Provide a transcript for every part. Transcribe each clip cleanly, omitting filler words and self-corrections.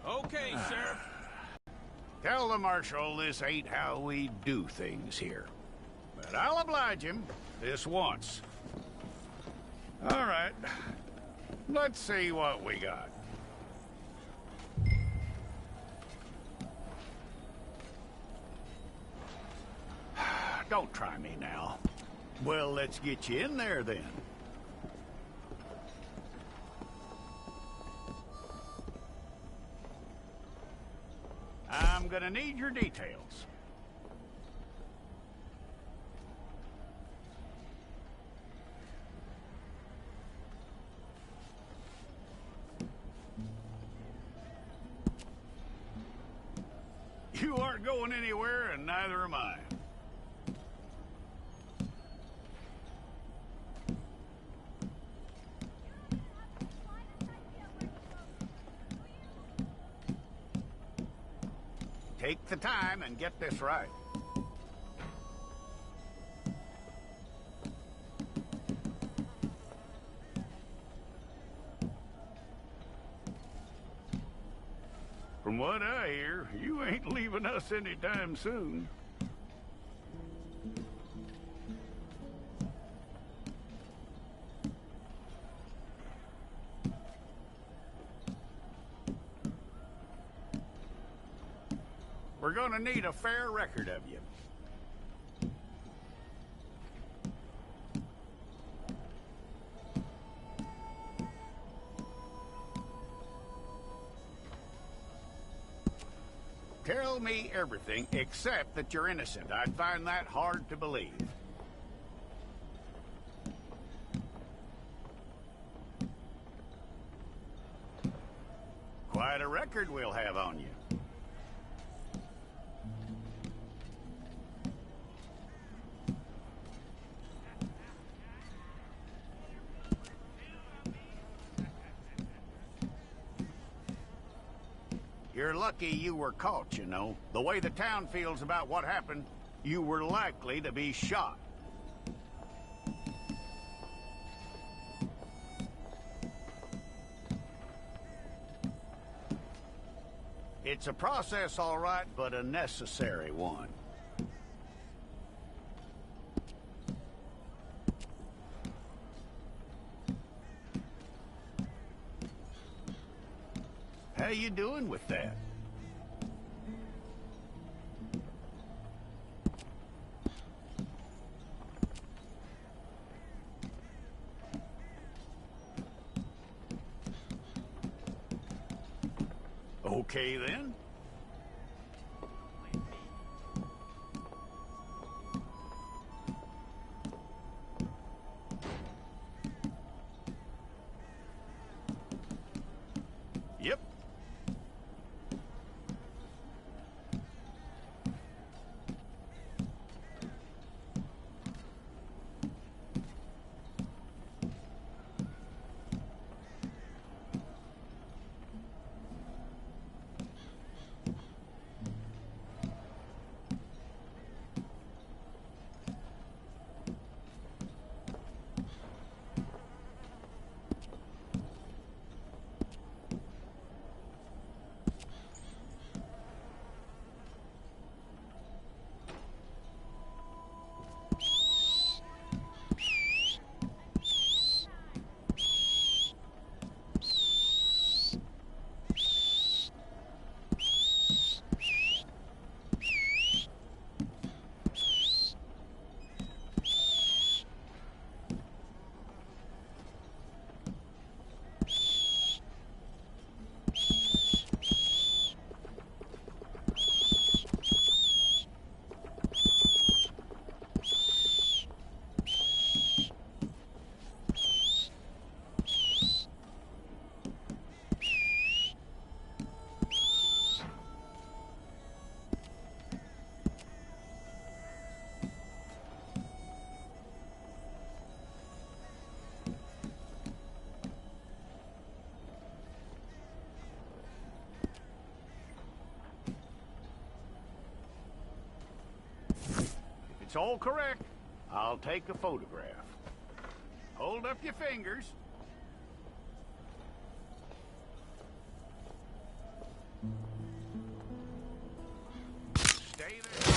Okay, Sheriff. Tell the Marshal this ain't how we do things here. But I'll oblige him this once. All right. Let's see what we got. Don't try me now. Well, let's get you in there then. I'm gonna need your details. You aren't going anywhere, and neither am I. Take the time and get this right. From what I hear, you ain't leaving us anytime soon. We're gonna need a fair record of you. Tell me everything except that you're innocent. I'd find that hard to believe. Quite a record we'll have on you. You're lucky you were caught, you know. The way the town feels about what happened, you were likely to be shot. It's a process, all right, but a necessary one. How you doing with that? Okay, then. Yep. It's all correct. I'll take a photograph. Hold up your fingers. Stay there.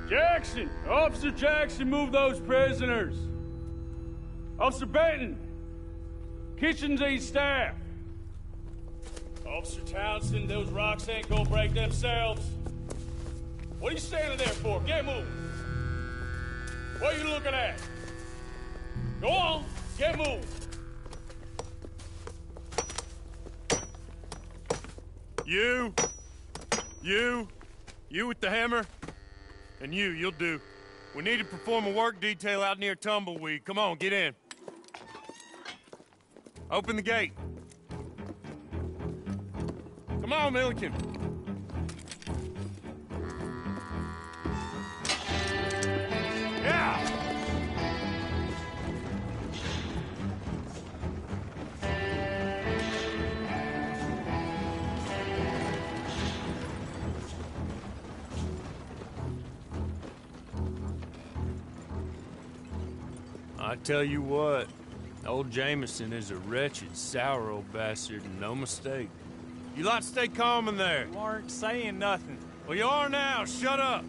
Jackson! Officer Jackson, move those prisoners! Officer Benton! Kitchens ain't staff! Officer Townsend, those rocks ain't gonna break themselves. What are you standing there for? Get moving! What are you looking at? Go on, get moving! You with the hammer? And you'll do. We need to perform a work detail out near Tumbleweed. Come on, get in. Open the gate. Come on, Milliken. Yeah! I tell you what, old Jameson is a wretched, sour old bastard, and no mistake. You lot stay calm in there. You aren't saying nothing. Well, you are now. Shut up.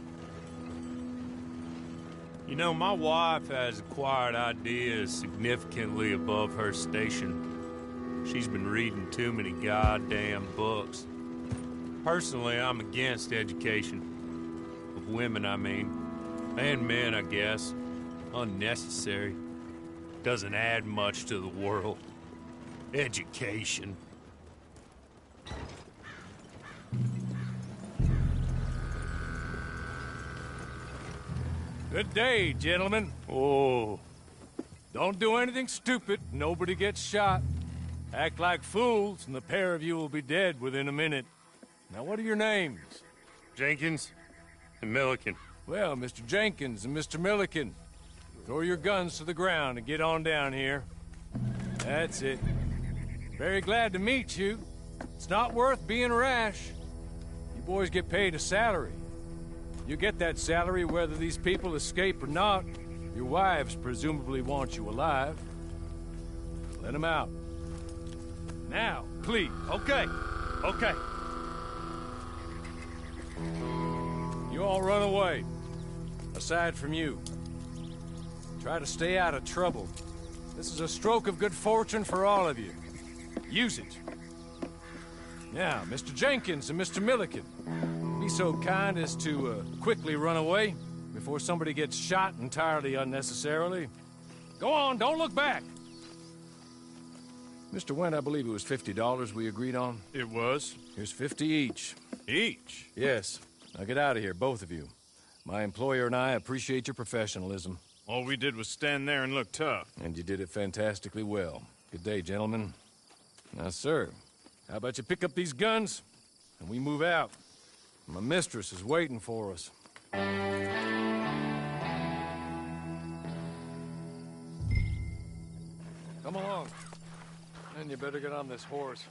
You know, my wife has acquired ideas significantly above her station. She's been reading too many goddamn books. Personally, I'm against education. Of women, I mean. And men, I guess. Unnecessary. Doesn't add much to the world. Education. Good day, gentlemen. Oh. Don't do anything stupid. Nobody gets shot. Act like fools, and the pair of you will be dead within a minute. Now, what are your names? Jenkins and Milliken. Well, Mr. Jenkins and Mr. Milliken, throw your guns to the ground and get on down here. That's it. Very glad to meet you. It's not worth being rash. You boys get paid a salary. You get that salary whether these people escape or not. Your wives presumably want you alive. Let them out. Now, please. Okay. You all run away. Aside from you. Try to stay out of trouble. This is a stroke of good fortune for all of you. Use it. Now, Mr. Jenkins and Mr. Milliken, be so kind as to quickly run away before somebody gets shot entirely unnecessarily. Go on, don't look back. Mr. Wendt, I believe it was $50 we agreed on. It was. Here's 50 each. Each? Yes. Now get out of here, both of you. My employer and I appreciate your professionalism. All we did was stand there and look tough. And you did it fantastically well. Good day, gentlemen. Now, sir, how about you pick up these guns, and we move out? My mistress is waiting for us. Come along. And you better get on this horse.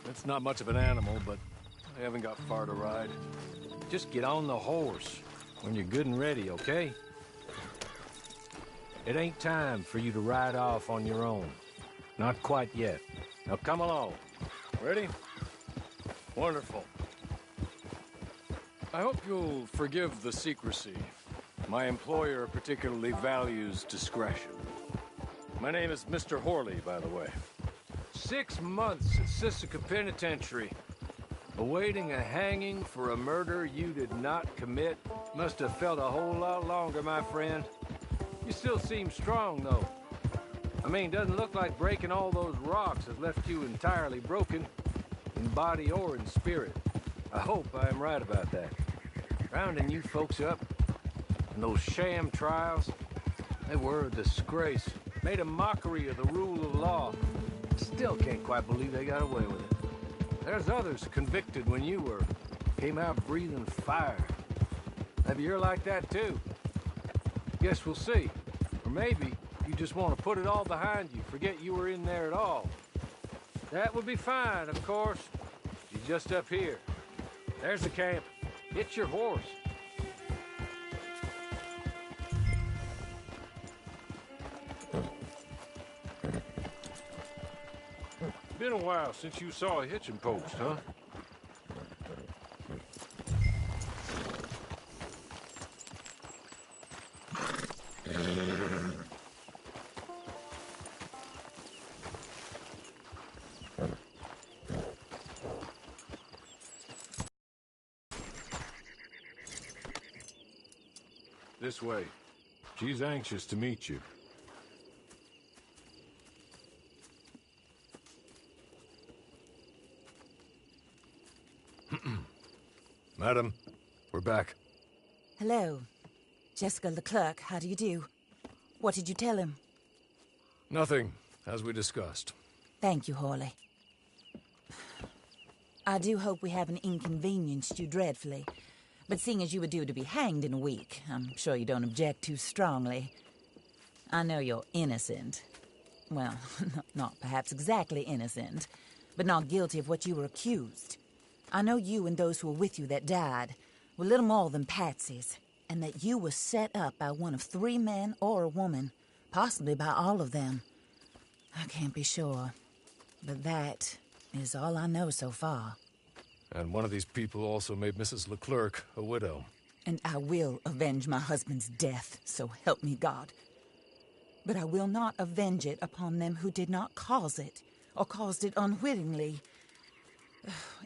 It's not much of an animal, but I haven't got far to ride. Just get on the horse when you're good and ready, okay? It ain't time for you to ride off on your own. Not quite yet. Now come along. Ready? Wonderful. I hope you'll forgive the secrecy. My employer particularly values discretion. My name is Mr. Horley, by the way. 6 months at Sisika Penitentiary. Awaiting a hanging for a murder you did not commit. Must have felt a whole lot longer, my friend. You still seem strong, though. I mean, doesn't look like breaking all those rocks has left you entirely broken, in body or in spirit. I hope I am right about that. Rounding you folks up, and those sham trials, they were a disgrace. Made a mockery of the rule of law. Still can't quite believe they got away with it. There's others convicted when you were. Came out breathing fire. Maybe you're like that too. Guess we'll see. Or maybe you just want to put it all behind you, forget you were in there at all. That would be fine, of course. You're just up here. There's the camp. Get your horse. Been a while since you saw a hitching post, huh? This way. She's anxious to meet you. Madam, we're back. Hello. Jessica Leclerc, how do you do? What did you tell him? Nothing, as we discussed. Thank you, Horley. I do hope we haven't inconvenienced you dreadfully. But seeing as you were due to be hanged in a week, I'm sure you don't object too strongly. I know you're innocent. Well, not perhaps exactly innocent, but not guilty of what you were accused. I know you and those who were with you that died were little more than patsies, and that you were set up by one of 3 men or a woman, possibly by all of them. I can't be sure, but that is all I know so far. And one of these people also made Mrs. Leclerc a widow. And I will avenge my husband's death, so help me God. But I will not avenge it upon them who did not cause it, or caused it unwittingly.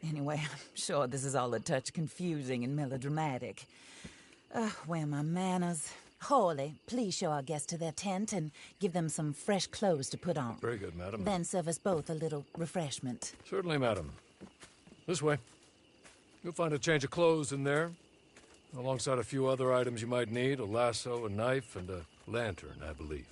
Anyway, I'm sure this is all a touch confusing and melodramatic. Where are my manners? Horley, please show our guests to their tent and give them some fresh clothes to put on. Very good, madam. Then serve us both a little refreshment. Certainly, madam. This way. You'll find a change of clothes in there, alongside a few other items you might need, a lasso, a knife, and a lantern, I believe.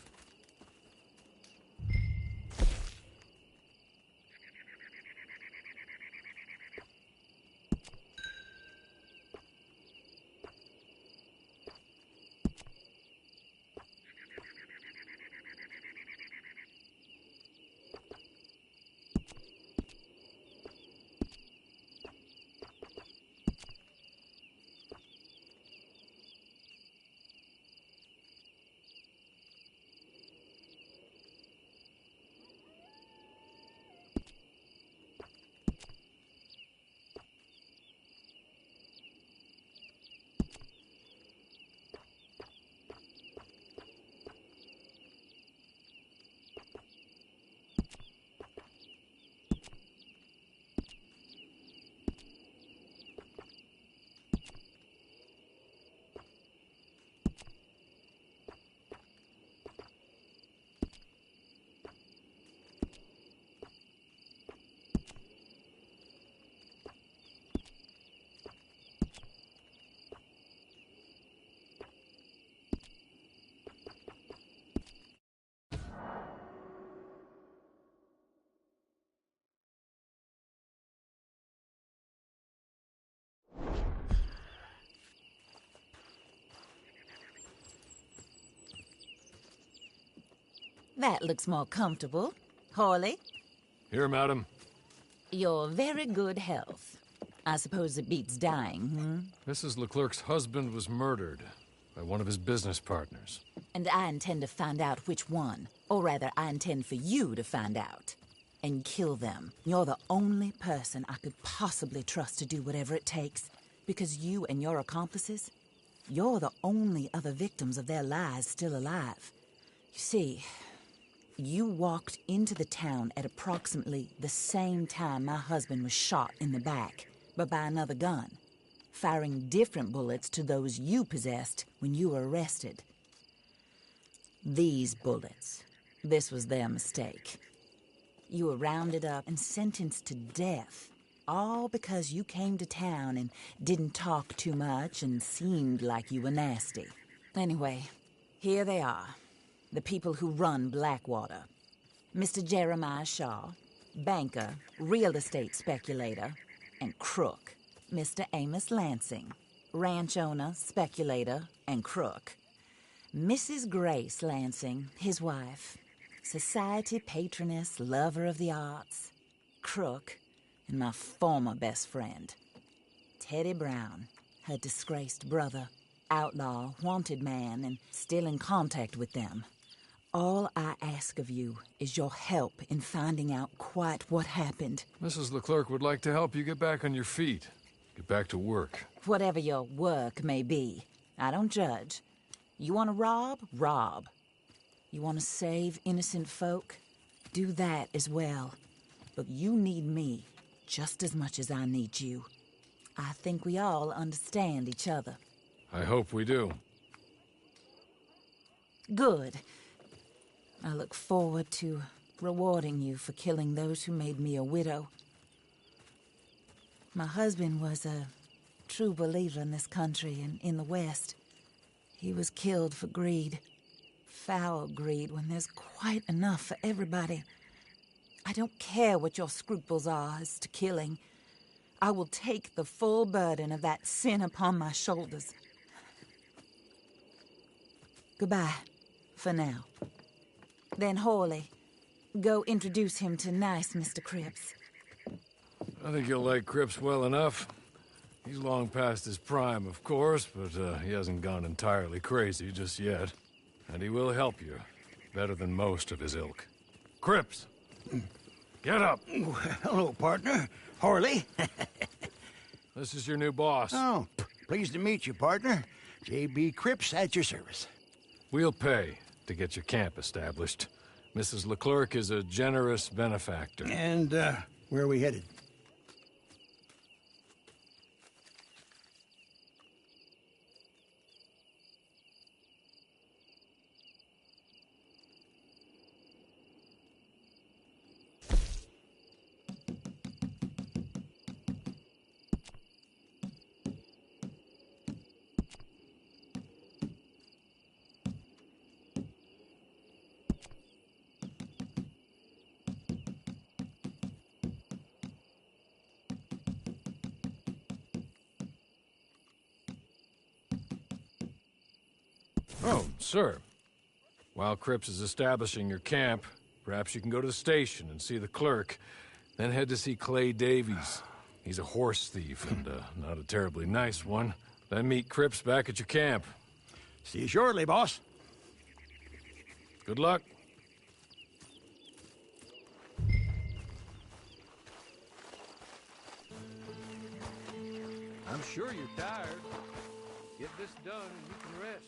That looks more comfortable. Horley? Here, madam. Your very good health. I suppose it beats dying, Mrs. Leclerc's husband was murdered by one of his business partners. And I intend to find out which one. Or rather, I intend for you to find out. And kill them. You're the only person I could possibly trust to do whatever it takes. Because you and your accomplices, you're the only other victims of their lies still alive. You see, You walked into the town at approximately the same time my husband was shot in the back, but by another gun, firing different bullets to those you possessed when you were arrested. These bullets, this was their mistake. You were rounded up and sentenced to death, all because you came to town and didn't talk too much and seemed like you were nasty. Anyway, here they are, the people who run Blackwater. Mr. Jeremiah Shaw, banker, real estate speculator, and crook. Mr. Amos Lansing, ranch owner, speculator, and crook. Mrs. Grace Lansing, his wife, society patroness, lover of the arts, crook, and my former best friend. Teddy Brown, her disgraced brother, outlaw, wanted man, and still in contact with them. All I ask of you is your help in finding out quite what happened. Mrs. Leclerc would like to help you get back on your feet. Get back to work. Whatever your work may be, I don't judge. You want to rob? Rob. You want to save innocent folk? Do that as well. But you need me just as much as I need you. I think we all understand each other. I hope we do. Good. I look forward to rewarding you for killing those who made me a widow. My husband was a true believer in this country and in the West. He was killed for greed. Foul greed when there's quite enough for everybody. I don't care what your scruples are as to killing. I will take the full burden of that sin upon my shoulders. Goodbye, for now. Then Hawley, go introduce him to nice Mr. Cripps. I think you'll like Cripps well enough. He's long past his prime, of course, but he hasn't gone entirely crazy just yet. And he will help you, better than most of his ilk. Cripps! Get up! Hello, partner. Harley. This is your new boss. Oh, pleased to meet you, partner. J.B. Cripps at your service. We'll pay to get your camp established. Mrs. Leclerc is a generous benefactor. And, where are we headed? Oh, sir. While Cripps is establishing your camp, perhaps you can go to the station and see the clerk, then head to see Clay Davies. He's a horse thief, and not a terribly nice one. Then meet Cripps back at your camp. See you shortly, boss. Good luck. I'm sure you're tired. Get this done and you can rest.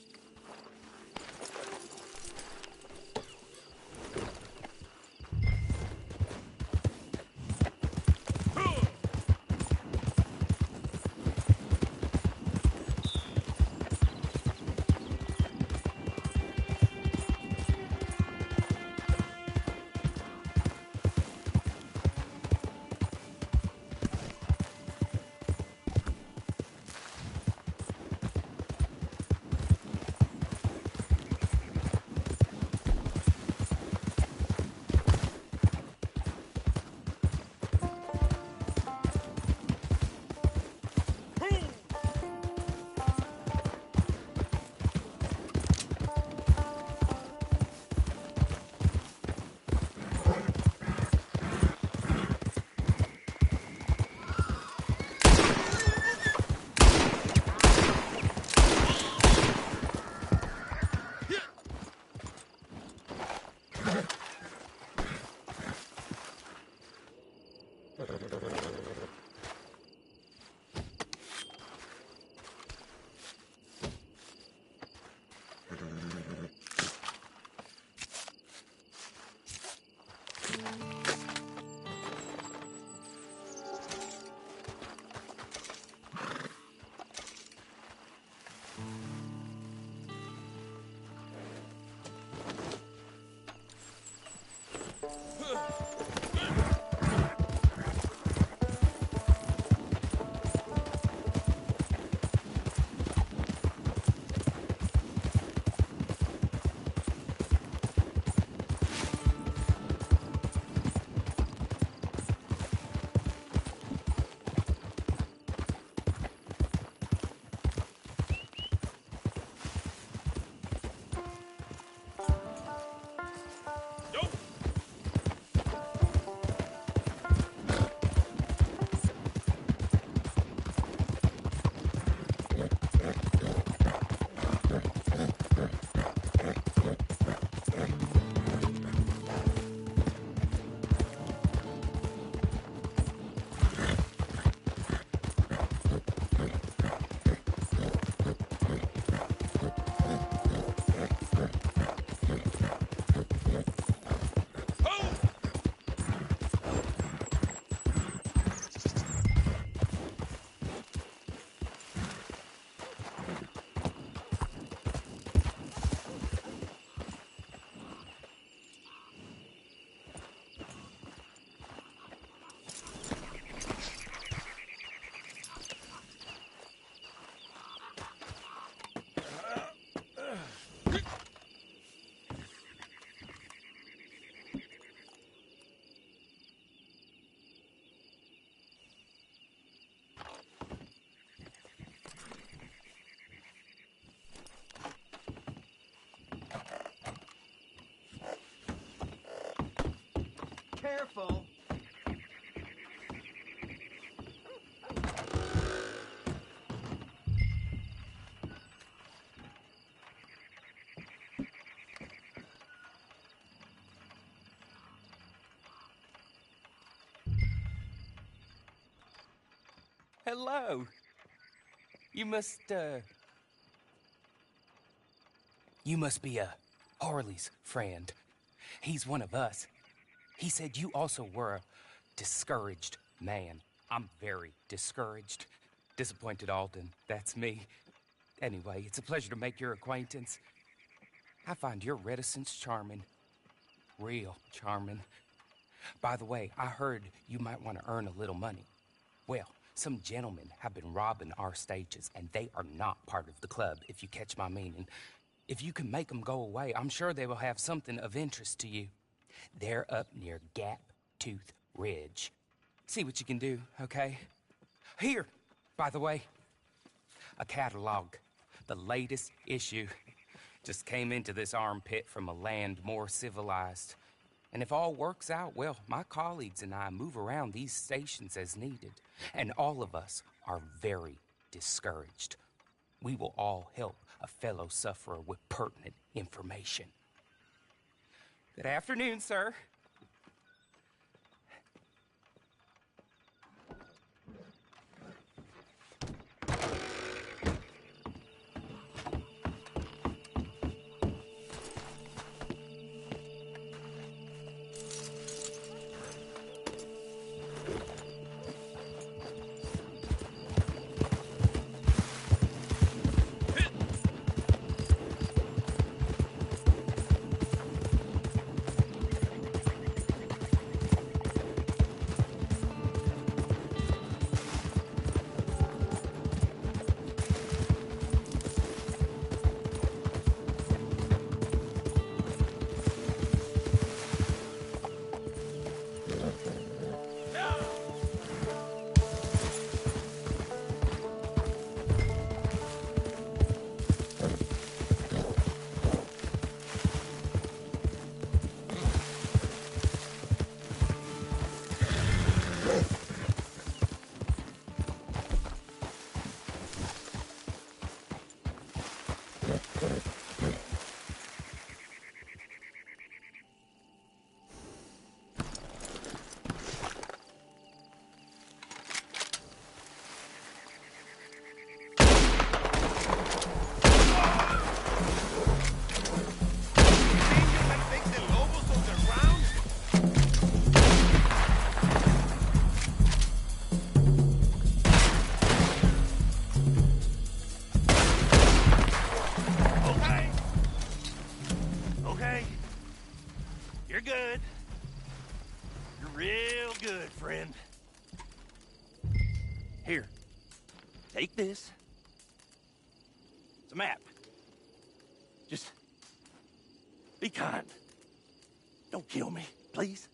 careful. Hello. You must be Harley's friend. He's one of us. He said you also were a discouraged man. I'm very discouraged. Disappointed Alden, that's me. Anyway, it's a pleasure to make your acquaintance. I find your reticence charming. Real charming. By the way, I heard you might want to earn a little money. Well, some gentlemen have been robbing our stages, and they are not part of the club, if you catch my meaning. If you can make them go away, I'm sure they will have something of interest to you. They're up near Gap Tooth Ridge. See what you can do, okay? Here, by the way, a catalog. The latest issue. Just came into this armpit from a land more civilized. And if all works out, well, my colleagues and I move around these stations as needed. And all of us are very discouraged. We will all help a fellow sufferer with pertinent information. Good afternoon, sir. You're good. You're real good, friend. Here, take this. It's a map. Just be kind. Don't kill me, please.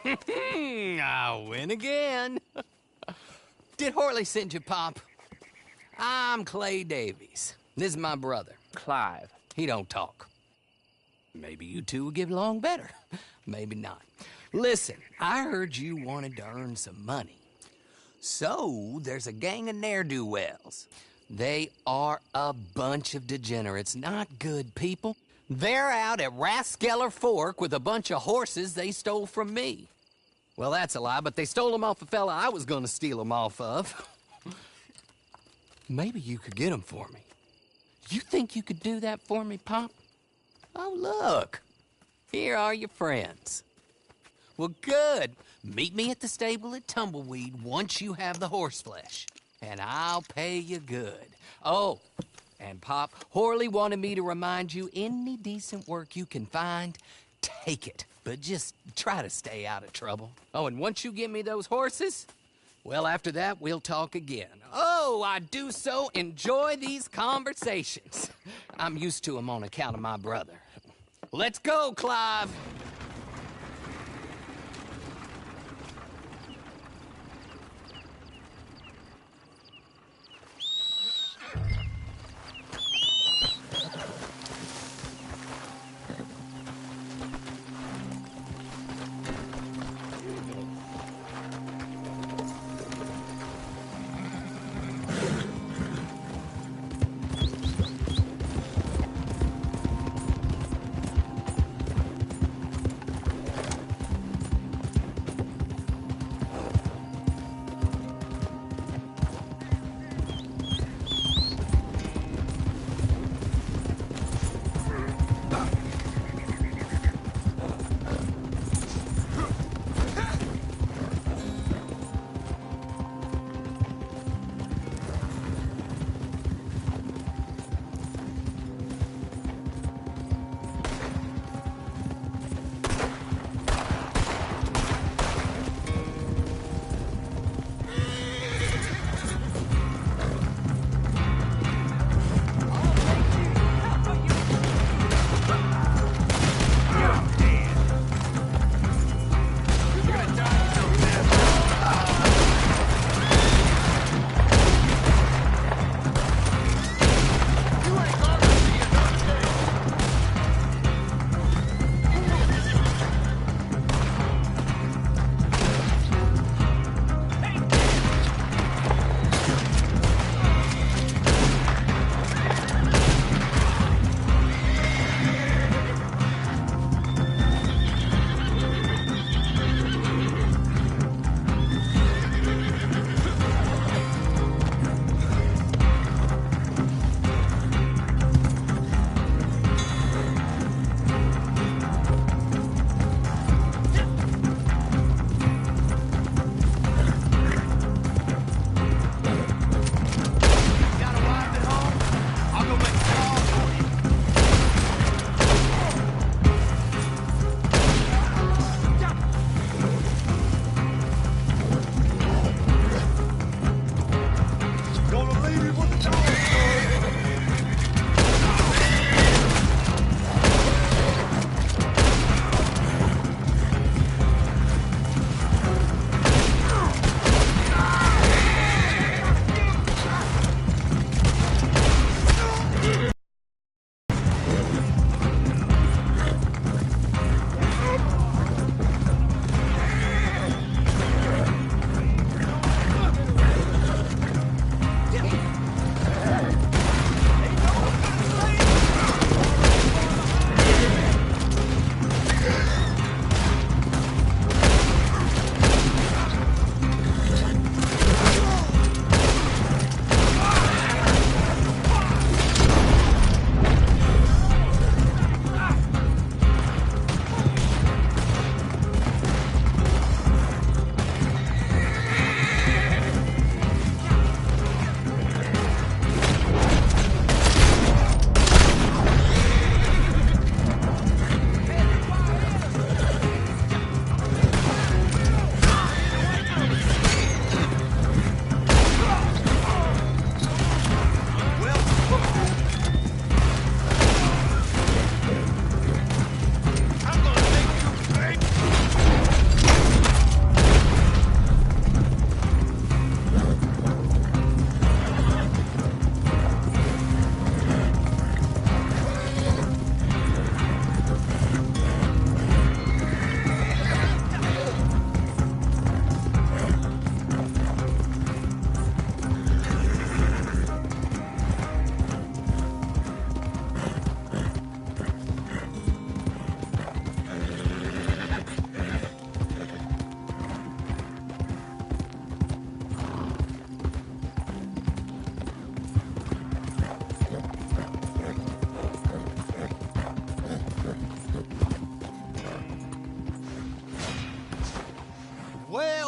I win again. Did Horley send you, Pop? I'm Clay Davies. This is my brother, Clive. He don't talk. Maybe you two will get along better. Maybe not. Listen, I heard you wanted to earn some money. So, there's a gang of ne'er-do-wells. They are a bunch of degenerates, not good people. They're out at Raskeller Fork with a bunch of horses they stole from me. Well, that's a lie, but they stole them off a fella I was gonna steal them off of. Maybe you could get them for me. You think you could do that for me, Pop? Oh, look. Here are your friends. Well, good. Meet me at the stable at Tumbleweed once you have the horse flesh, and I'll pay you good. Oh, and Pop, Horley wanted me to remind you, any decent work you can find, take it. But just try to stay out of trouble. Oh, and once you give me those horses, well, after that, we'll talk again. Oh, I do so enjoy these conversations. I'm used to them on account of my brother. Let's go, Clive.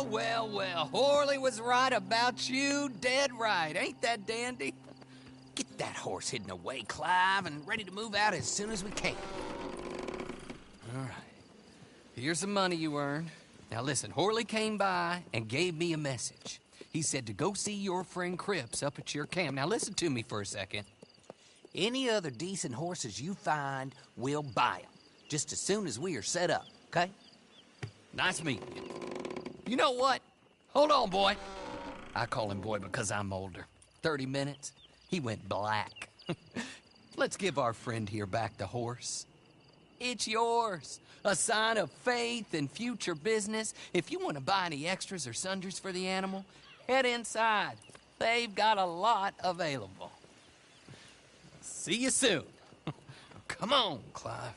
well. Horley was right about you, dead right. Ain't that dandy? Get that horse hidden away, Clive, and ready to move out as soon as we can. All right. Here's the money you earned. Now listen, Horley came by and gave me a message. He said to go see your friend Cripps up at your camp. Now listen to me for a second. Any other decent horses you find, we'll buy them. Just as soon as we are set up, okay? Nice meeting you. You know what? Hold on, boy. I call him boy because I'm older. 30 minutes, he went black. Let's give our friend here back the horse. It's yours. A sign of faith and future business. If you want to buy any extras or sundries for the animal, head inside. They've got a lot available. See you soon. Come on, Clive.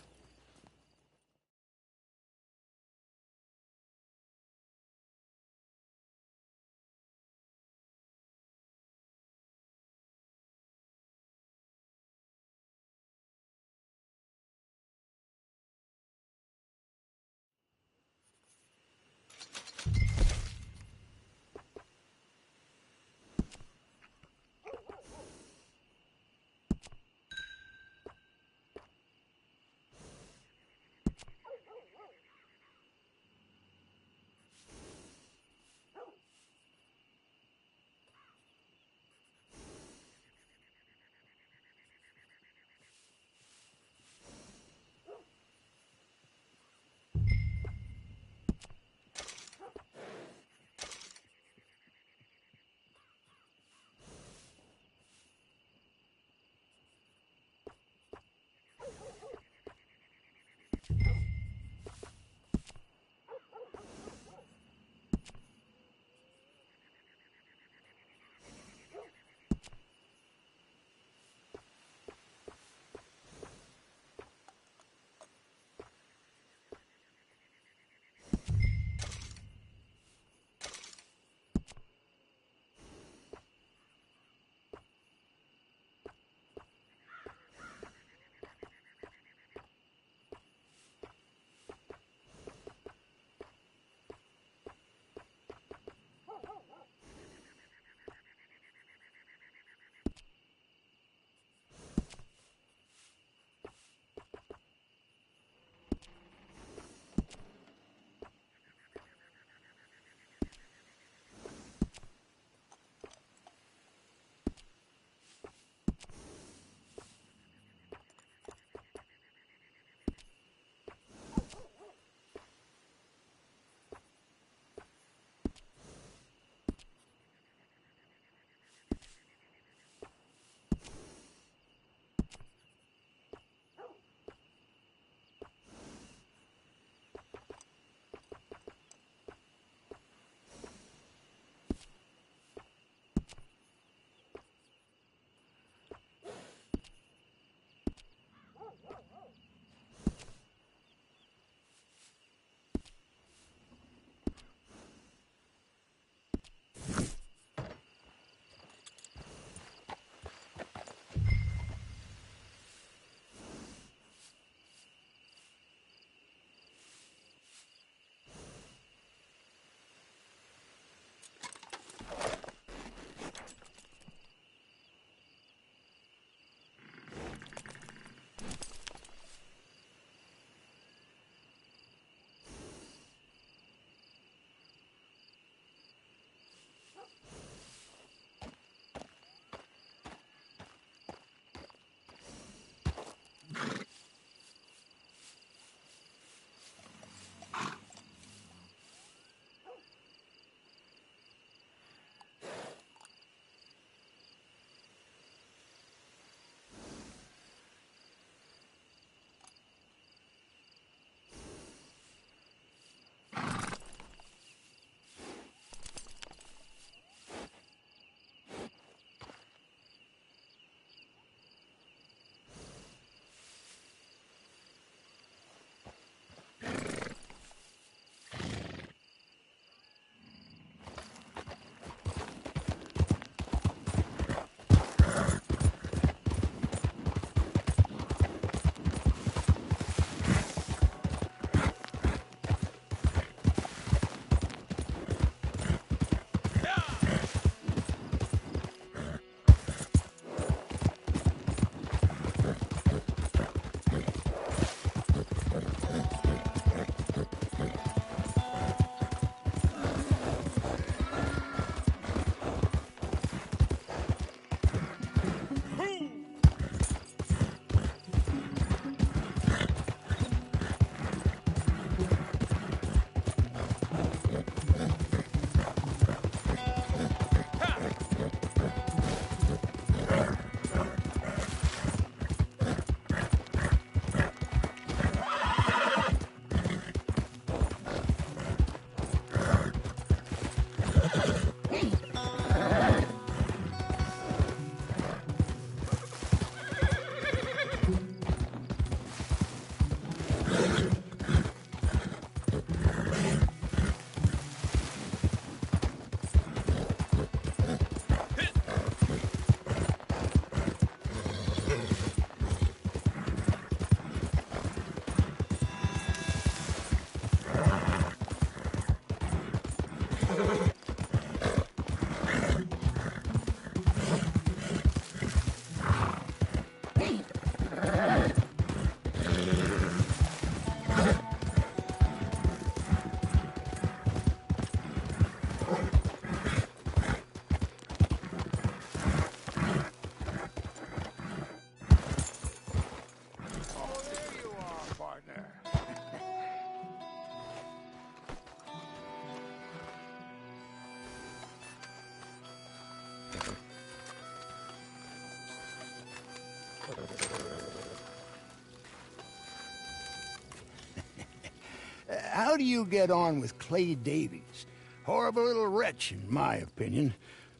How do you get on with Clay Davies? Horrible little wretch, in my opinion.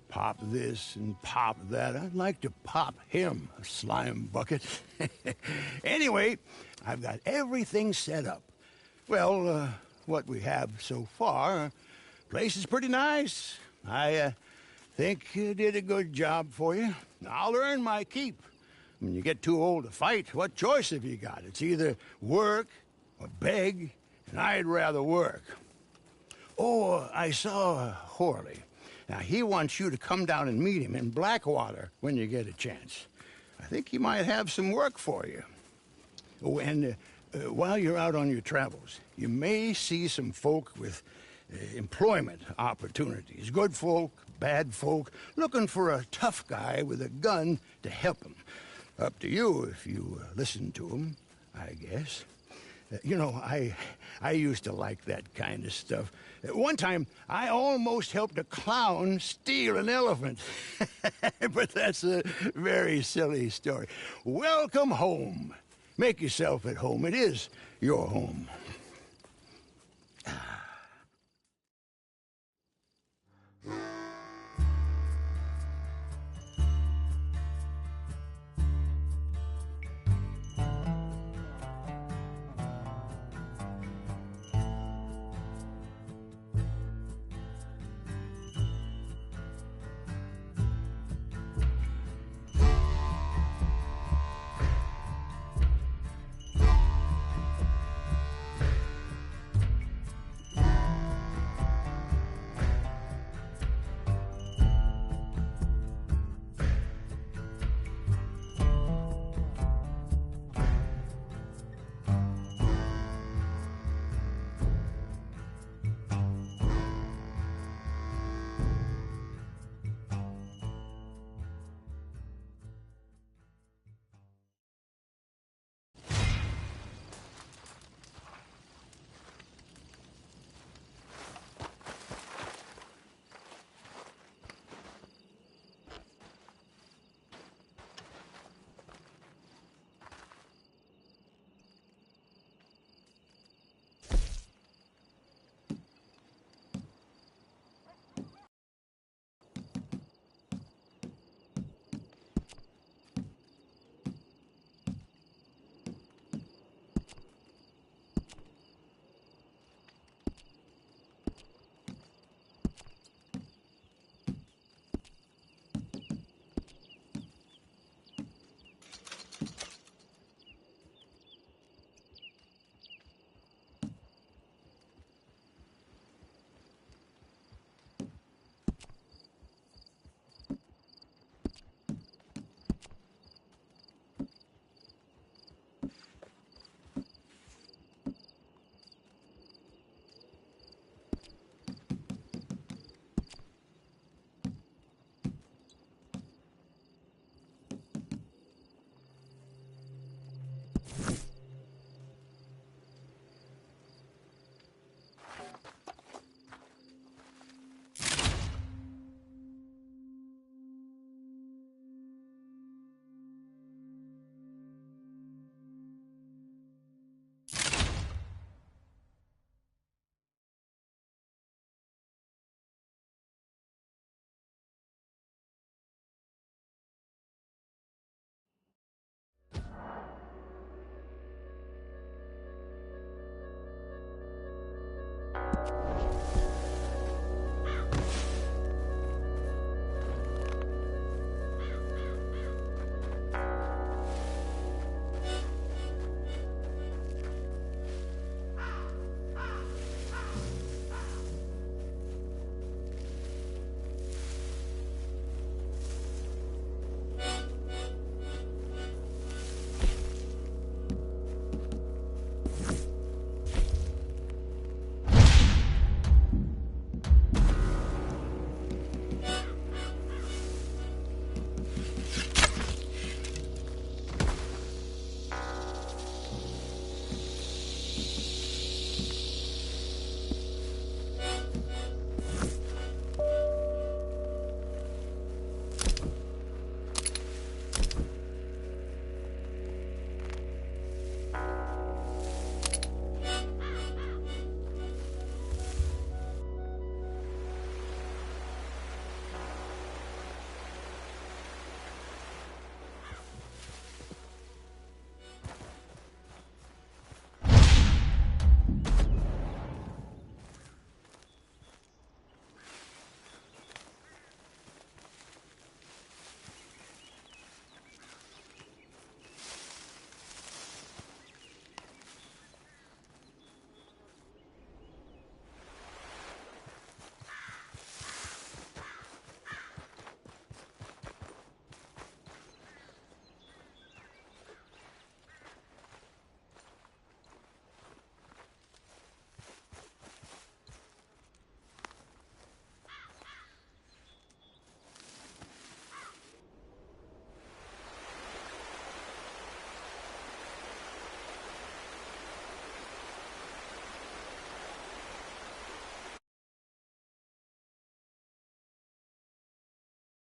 Pop this and pop that. I'd like to pop him, a slime bucket. Anyway, I've got everything set up. Well, what we have so far, place is pretty nice. I think you did a good job for you. I'll earn my keep. When you get too old to fight, what choice have you got? It's either work or beg, and I'd rather work. Oh, I saw Horley. Now, he wants you to come down and meet him in Blackwater when you get a chance. I think he might have some work for you. Oh, and while you're out on your travels, you may see some folk with employment opportunities. Good folk, bad folk, looking for a tough guy with a gun to help them. Up to you if you listen to them, I guess. You know, I used to like that kind of stuff. One time, I almost helped a clown steal an elephant. But that's a very silly story. Welcome home. Make yourself at home. It is your home.